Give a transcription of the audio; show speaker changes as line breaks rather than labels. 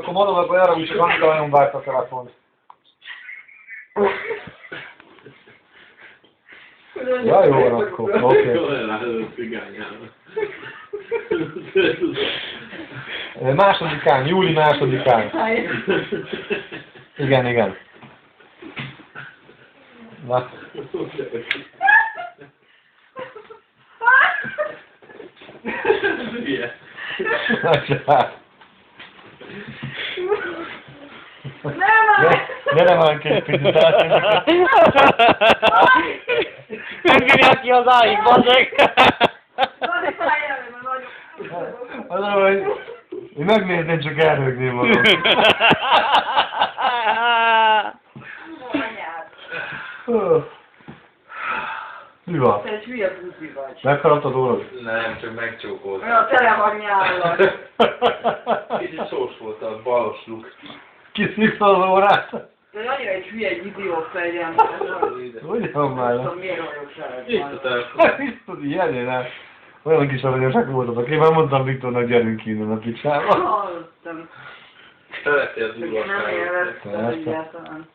akkor mondom, hogy arra úgy, hogy Annika nagyon várt a telefont. Ja, jó van akkor, oké. Másodikán, júli másodikán. Igen, igen. Na. Nem olyan két picit át.
Megírja ki az áig, bazdmeg!
Az olyan, hogy én megnézném, csak elrögném magam. Mi van?
Te egy hülye buzi vagy.
Meghallottad órod?
Nem, csak megcsókoltam.
Olyan tele van nyállal.
Kicsit sós volt a balos luk.
Kiszívta az órát?
De annyira egy hülye, egy idiót legyen.
Ugyan már.
Nem tudom, miért vagyok
Visszatársak.
Biztos, ilyen én el. Olyan kis aranyosak voltatok. Én már mondtam Viktornak, gyerünk innen a picsába.
Hallottam.
Szereti az
Csak én nem
udvarságot.
élveztem
Persze.
egyáltalán.